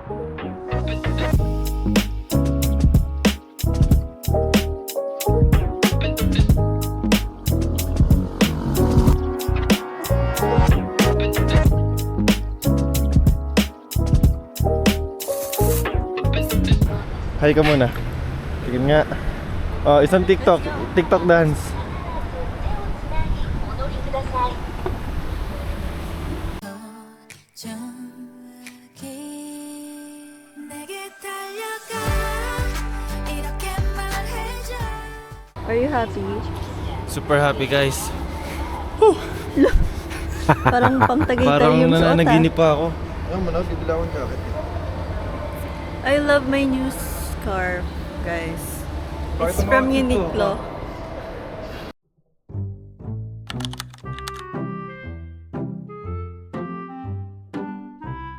Hi ka muna. Tingin nga. Oh, isang TikTok dance. Are you happy? Super happy, guys. Parang pang Tagaytay Parang yung suot nananaginip pa ako. Ayun mo na, bibila akong jacket. I love my new scarf, guys. It's Bakit from ang outfit ko? Uniqlo.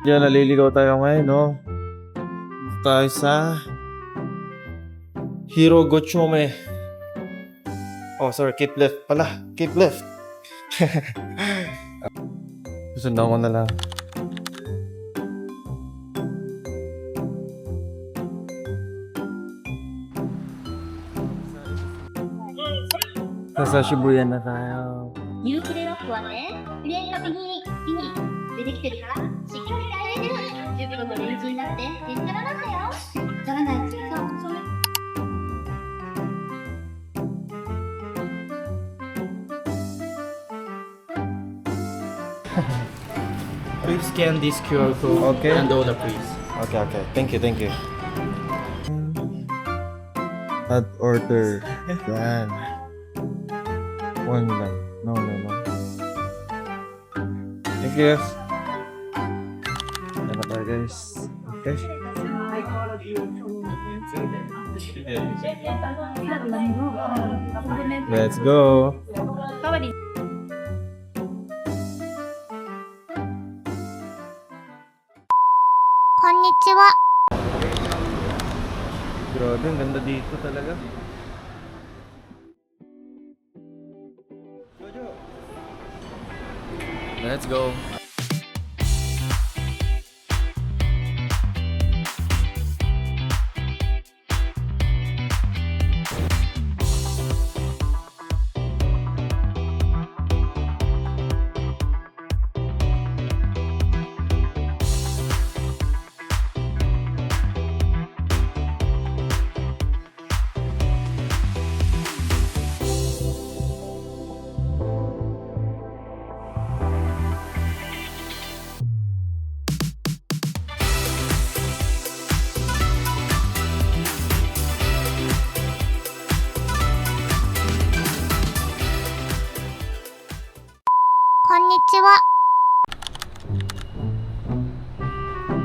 Diyan, naliligaw tayo ngayon, no? Dito tayo sa Hirogochome. Oh, sorry, keep left pala. Keep left. Susundan ko na lang. Nasa Shibuya na tayo. ユークレロックはね、連絡に出てきてるから、しっかり耐えれる。10分の練習になって、へったらなんだよ。じゃらない、そう、それ。 Please scan this QR code Okay. and order, please. Okay. Thank you. Add order. Yan. One lang. No. Thank you. Yan na tayo, guys. Okay. Let's go. Grabe, ang ganda dito talaga. Let's go.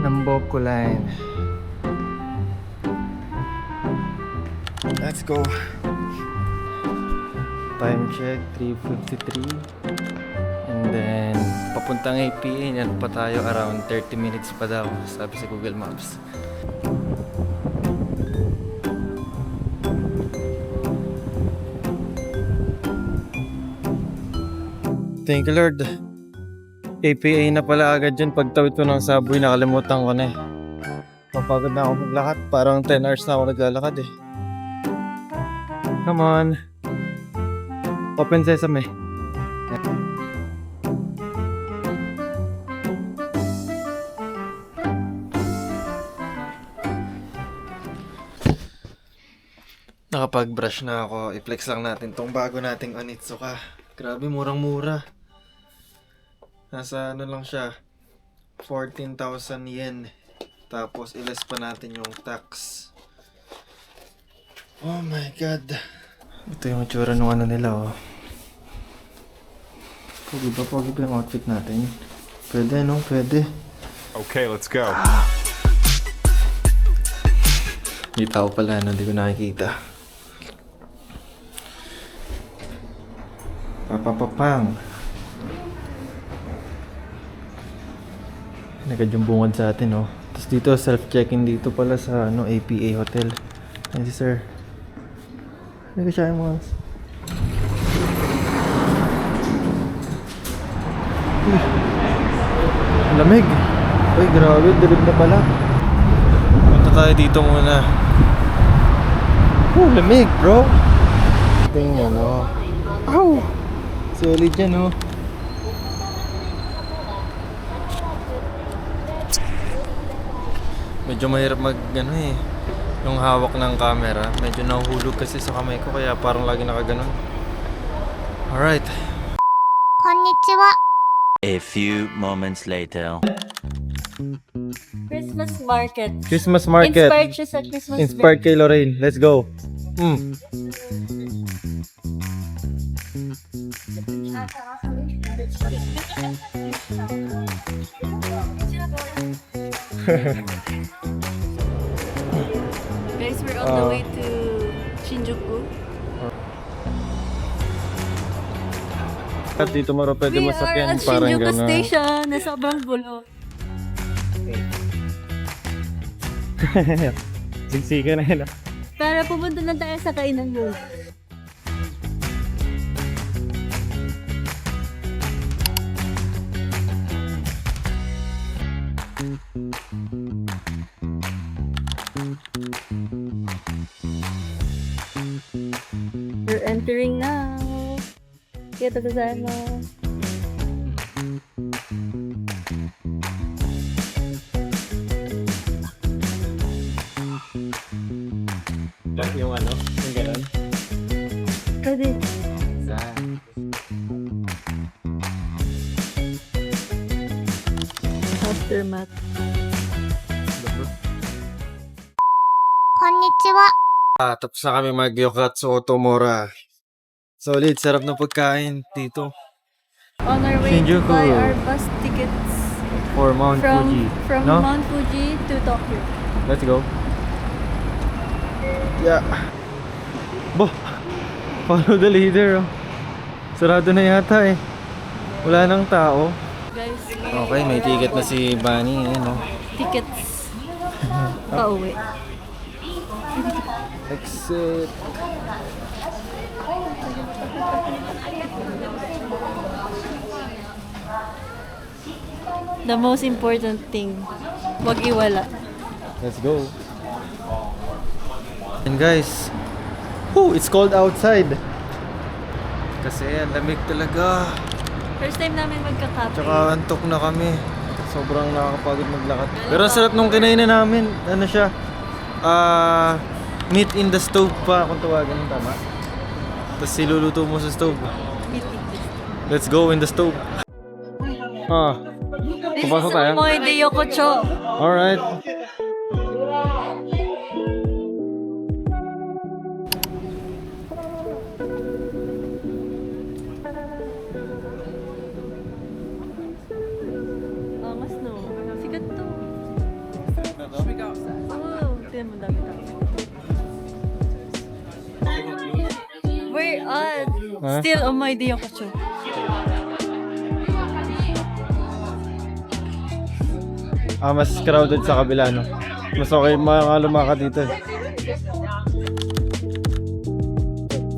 Namboco line. Let's go. Time check 3:53. And then papuntang APA, yan pa tayo around 30 minutes pa daw, sabi sa Google Maps. Thank you, Lord. APA na pala agad dyan. Pagtawid ko ng subway, nakalimutan ko na eh. Mapagod na ako maglakad. Parang 10 hours na ako naglalakad eh. Come on. Open sesame. Nakapag-brush na ako. I-flex lang natin tong bago nating Onitsuka. Grabe, murang-mura. Nasa ano lang siya, 14,000 yen. Tapos ilas pa natin yung tax. Oh my god. Ito yung itsura ng ano nila, oh. Pogi ba yung outfit natin? Pwede, no? Pwede. Okay, let's go. May tao pala, no? Hindi ko nakikita. Papapapang. Nagkajumbungad sa atin, oh. Tapos dito, self-check-in dito pala sa ano, APA Hotel. Ayan si sir. Nagka siya yung mga... Uy, lamig. Uy, grabe, dilig na pala. tayo dito muna. Lamig bro. Tingnan oh. Ow! Solid yan oh. Medyo mahirap yung hawak ng camera. Medyo nahuhulog kasi sa kamay ko kaya parang lagi nakaganon. Alright. こんにちは。 A few moments later. Christmas market. Christmas market. Inspired siya sa Christmas Inspired kay Lorraine. Let's go. Guys, we're on the way to Shinjuku. At dito maro pwede We are masakyan at parang Shinjuku gano'n. Station na sobrang gulo. Siksika na yun. Para pumunta na tayo sa kainan mo. We're entering now. Kita ko sana. Yung yung gano'n. Pwede. Aftermath. こんにちは。 Tapos na kami mag-Yokatsu Otomura. Solid, sarap na pagkain dito. On our way Shinjuku. to buy our bus tickets For Mount Fuji. from No? Mount Fuji to Tokyo. Let's go. Yeah. Bo! Follow the leader. Oh. Sarado na yata eh. Wala nang tao. Guys, Okay, may ticket na si Bunny. Ayun, oh. tickets pauwi. Exit. The most important thing, wag iwala. Let's go. And guys, it's cold outside. Kasi ang lamig talaga. First time namin magkakape. Tsaka antok na kami. Sobrang nakakapagod maglakad. Pero ang sarap nung kinainan namin. Ano siya? Meat in the stove pa kung tawagan ng tama. Tapos siluluto mo sa stove. Let's go in the stove. This Papasok is tayo? Omoy de Yokocho. Alright. Angas no. Sikat to. Oh, tingnan mo dami tao. We're at still Omoy de Yokocho. Mas crowded sa kabila, no? Mas okay lumakad dito.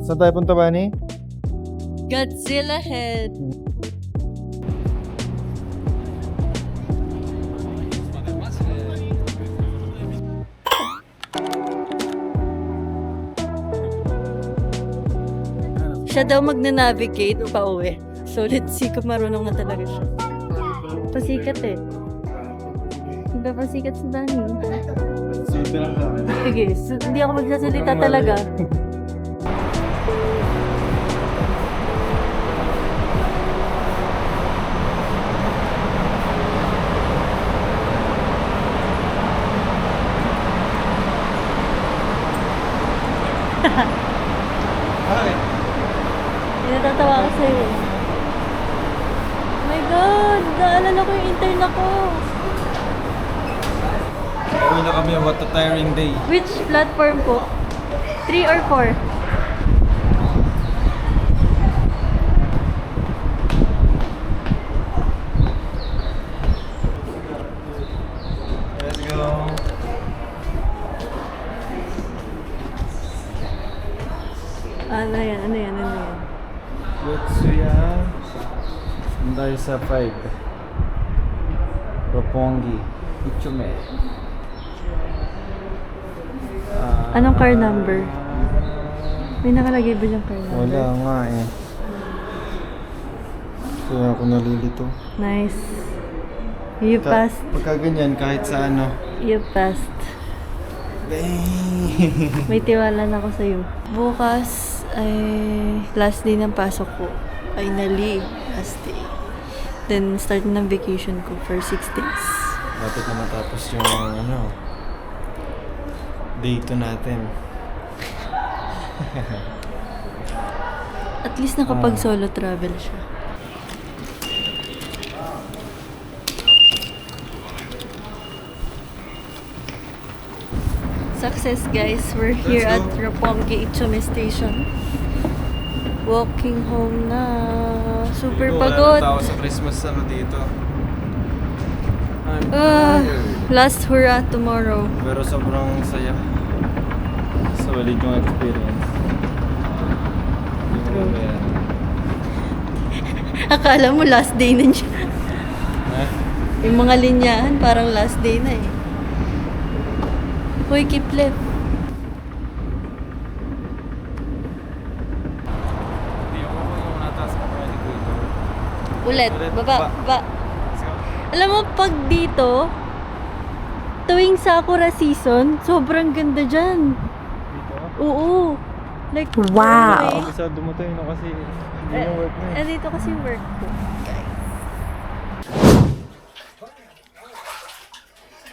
Saan tayo punta, Bunny? Godzilla head. Siya daw magne-navigate pa uwi. So let's see kung marunong na talaga siya. Pasikat eh. Nagpapasikat si Danny. Sige, hindi ako magsasalita talaga. Natatawa ako sa'yo. Oh my God! Naalala ko yung intern ako. Uwi na kami, what a tiring day. Which platform po? 3 or 4? Let's go. Ano yan? Ano yan? Ano yan? Yotsuya. Doon tayo sa 5. Roppongi. Ichume. Anong car number? May nakalagay ba yung car number? Wala nga eh. Kaya ako nalilito. Nice. You passed. Pagka ganyan, kahit sa ano. You passed. May tiwala na ako sa'yo. Bukas ay last day ng pasok ko. Finally, last day. Then start ng vacation ko for 6 days. Dapat na matapos yung ano, day 2 natin. At least nakapag solo travel siya. Success guys, we're here at Roppongi Ichome Station. Walking home na. Super pagod. Wala na tao sa Christmas ano dito. Last hurrah tomorrow. Pero sobrang saya. Solid yung experience. True. Akala mo last day na siya. Yung mga linyahan parang last day na eh. Hoy, keep left. Hindi ako yung nataas ka pa dito. Ulit. Ulit. Baba. Let's go. Alam mo, pag dito, tuwing Sakura season, sobrang ganda dyan. Dito? Oo. Like, Wow! wow. Sa dumutay na kasi hindi na work na eh. Dito kasi work ko. Guys.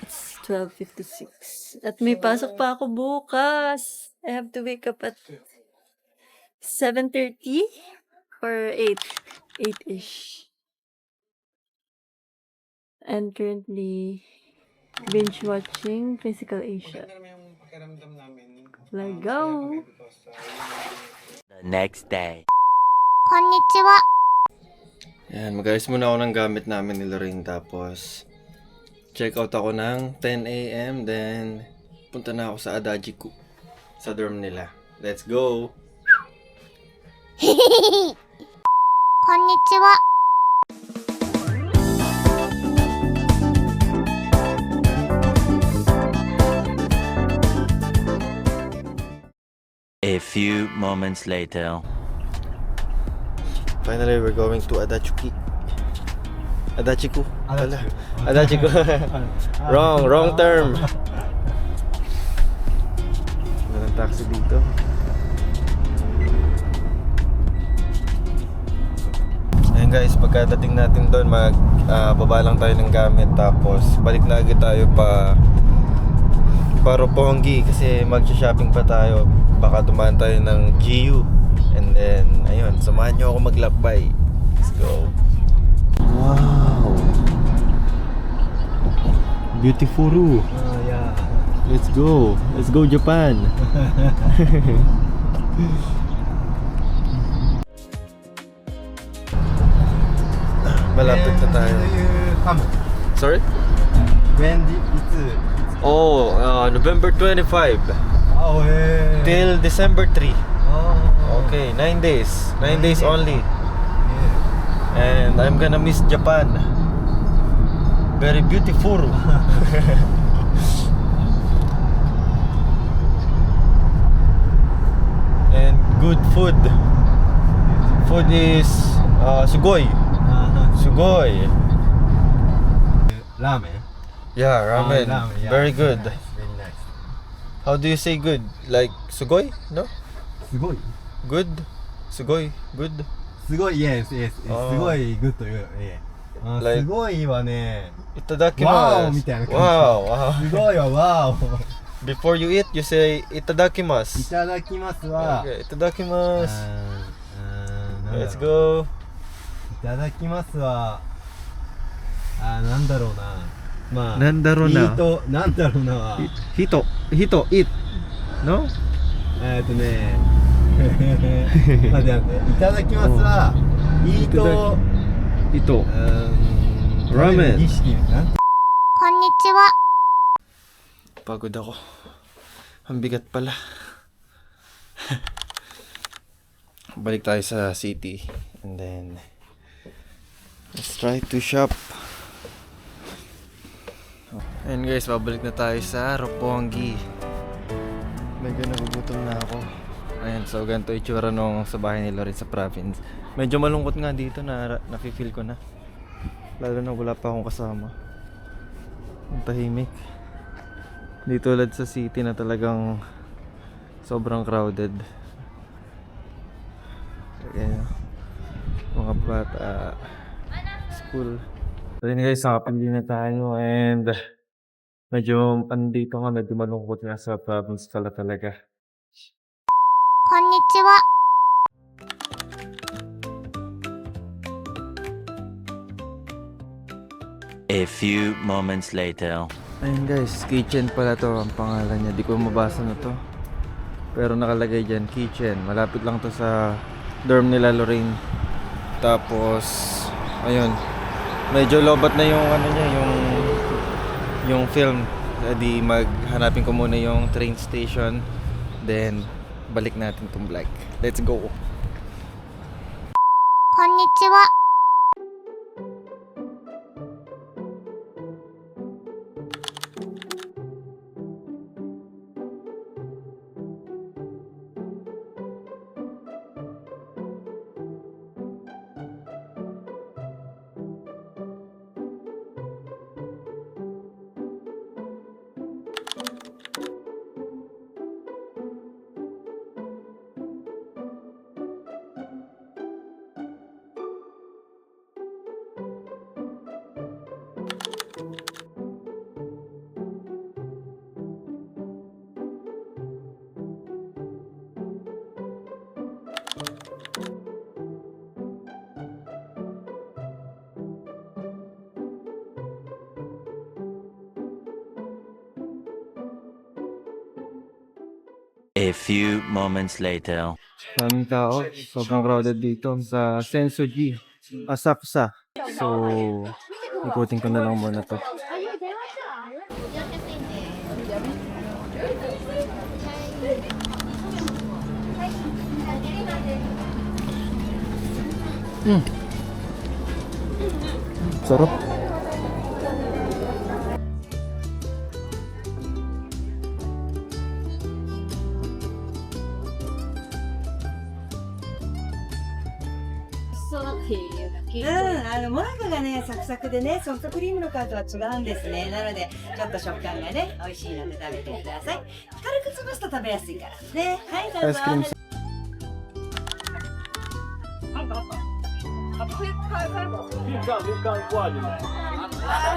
It's 12:56. At may pasok pa ako bukas. I have to wake up at 7:30 or 8. 8-ish. And currently binge watching Physical Asia. Let's go! The next day. こんにちは。 Yan, mag-ayos muna ako ng gamit namin ni Lorraine tapos check out ako ng 10 a.m. then punta na ako sa Adachiku sa dorm nila. Let's go! こんにちは。 A few moments later. Finally, we're going to Adachiku. Adachiku? Wala. Adachiku. Wrong term. Walang taxi dito. Ayun guys, pagkadating natin doon, baba lang tayo ng gamit tapos balik na agad tayo pa Roppongi kasi mag-shopping pa tayo. Baka dumaan tayo ng GU. And then, ayun, samahan nyo ako maglakbay. Let's go. Wow! Beautiful. Yeah. Let's go. Let's go Japan. Malapit na tayo. Sorry? When it's November 25 oh yeah. till December 3. Oh. Okay, 9 days. 9 days only. Yeah. And I'm gonna miss Japan. Very beautiful. And good food. Food is sugoi. Sugoi. Ramen. Yeah, ramen. Ramen, yeah. Very good. Very nice. Very nice. How do you say good? Like sugoi? No? すごい Good? Sugoi? Good? すごい yes yes あーすごい good というLike- すごいはね Itadakimasu. Wow, みたいな感じ。 Wow, wow. すごいはわお Before you eat, you say い itadakimasu. ただきますは Okay, itadakimasu. なんだろう Let's go. いただきますはなんだろうなまあなんだろうな。イートなんだろうなはHito, eat. No? 待って待っていただきますはイート Ito. ラーメン Ramen. 儀式なんてこんにちは。 Pagod ako. Ang bigat pala. Balik tayo sa city. And then, let's try to shop. And guys, babalik na tayo sa Roppongi. Medyo nagugutom na ako. Ayan, so ganito itsura nung sa bahay nila rin sa province. Medyo malungkot nga dito na nafe-feel ko na. Lalo na wala pa akong kasama. Ang tahimik. Di tulad sa city na talagang sobrang crowded. Ayan, mga bata, school. So yun guys, nakapili na tayo and medyo andito nga, medyo malungkot nga sa province talaga. こんにちは。 A few moments later. Ayun guys, kitchen pala to ang pangalan niya. Di ko mabasa na to. Pero nakalagay dyan, kitchen. Malapit lang to sa dorm nila Lorraine. Tapos, ayun. Medyo lobat na yung ano niya, yung film. Di maghanapin ko muna yung train station. Then, balik natin tong vlog. Let's go! こんにちは。 A few moments later. Maraming tao. Sobrang crowded dito sa Sensoji, Asakusa. So, ikutin ko na lang muna to. Sarap.うん、モナカがね、サクサクでね、ソフトクリームの感とは違うんですね。なので、ちょっと食感がね、美味しいので食べてください。軽く潰すと食べやすいから。ね、はい、どうぞ。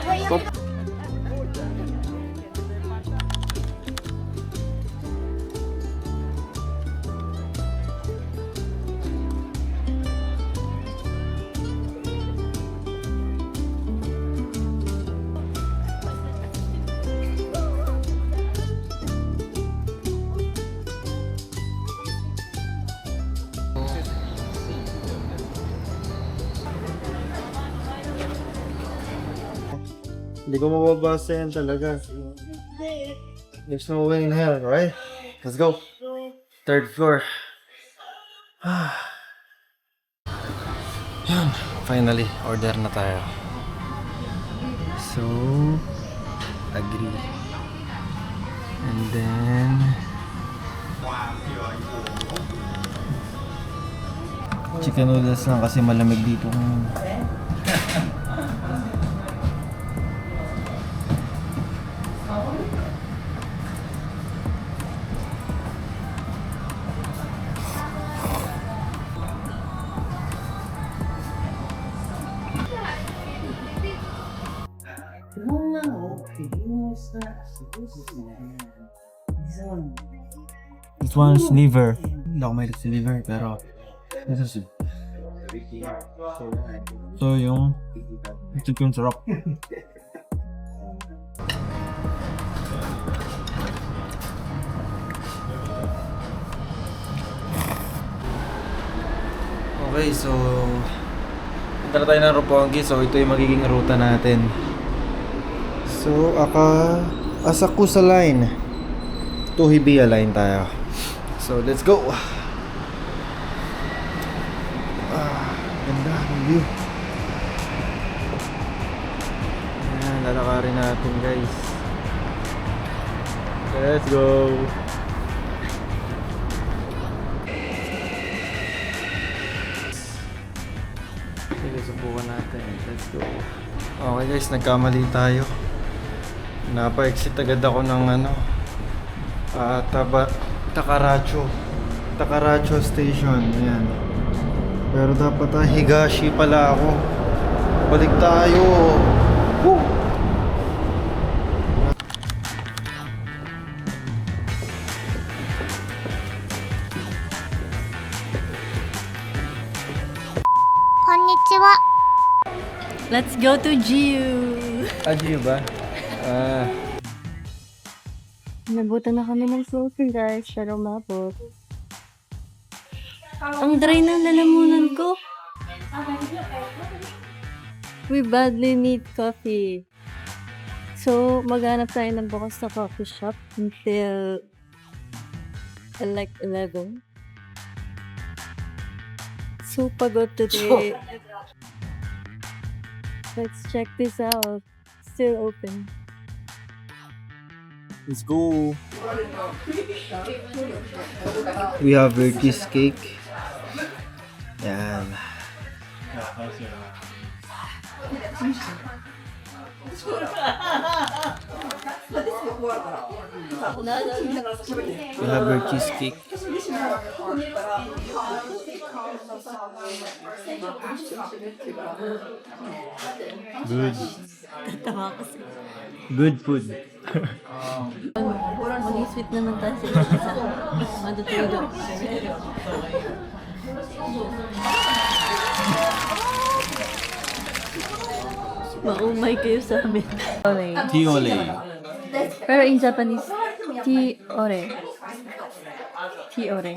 Ice cream. Hindi ko mababasa yan talaga. There's no way in hell, right? Let's go. Third floor. Yun. Finally, order na tayo. So, agree. And then, chicken noodles lang kasi malamig dito. This one's liver. Hindi ako mahilig sa liver, pero this is so yung ito yung sarap. Okay, so punta na tayo ng Roppongi. So ito yung magiging ruta natin. So Asakusa line to Hibiya line tayo. So let's go. Ganda ng view. Ayan, lalakarin natin guys. Let's go. subukan natin. Let's go. Okay guys, nagkamali tayo. Napa-exit agad ako ng Takaracho Station. Ayan. Pero dapat Higashi pala ako. Balik tayo. Woo! Let's go to GU! Adiyo ba? Nabutan na kami ng sulfur guys, pero mabot. Ang dry ng lalamunan ko. We badly need coffee. So, maghanap tayo ng bukas na coffee shop until like 11. So, pagod today. Let's check this out. Still open. Let's go. We have our cheesecake. Yan. We have our cheesecake. Good. Good food. Mag-sweet naman tayo sa isa. Matutulog. Maumay kayo sa amin. Ore. Tiole. Pero in Japanese, Ti-ore. Ti-ore.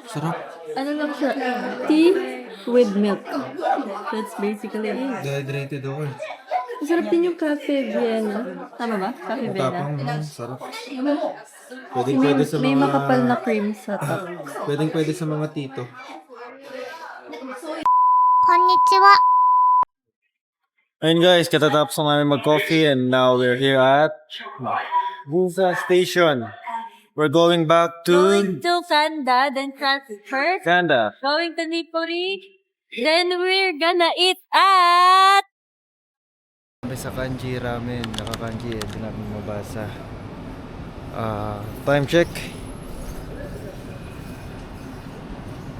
Sarap. Ano lang siya? Tea with milk. That's basically it. Dehydrated ako eh. Masarap din yung Cafe Vienna. Tama ba? Cafe Vienna. Tapang sarap. May makapal na cream sa top. Pwede sa mga tito. Ayun guys, katatapos na namin mag-coffee and now we're here at Busa Station. We're going back Going to to Kanda, then transfer. Kanda. Going to Nipuri. Then we're gonna eat at... Kami sa Kanji Ramen. Naka-kanji eh. Di namin mabasa. Time check.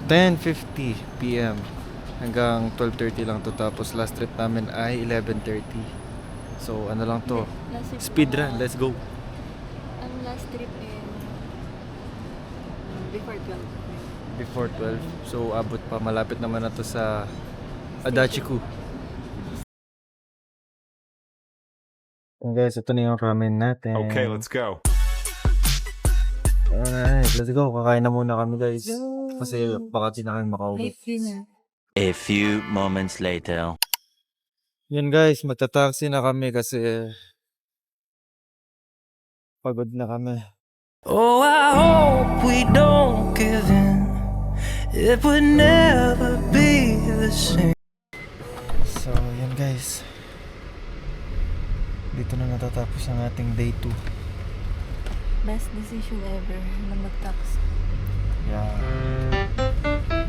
10:50 PM. Hanggang 12:30 lang to, tapos last trip namin ay 11:30. So ano lang to, speed run, let's go. Ang last trip eh, Before 12. So abot pa, malapit naman na to sa Adachiku. And guys, ito na yung ramen natin. Okay, let's go. Alright, let's go. Kakain na muna kami guys. Kasi baka di na kami makauwi. late dinner. A few moments later. Yun guys, magta-taxi na kami kasi pagod na kami. Oh, I hope we don't give in. It would never be the same. So, yun guys. Dito na natatapos ang ating day 2. Best decision ever na mag-taxi. Yeah.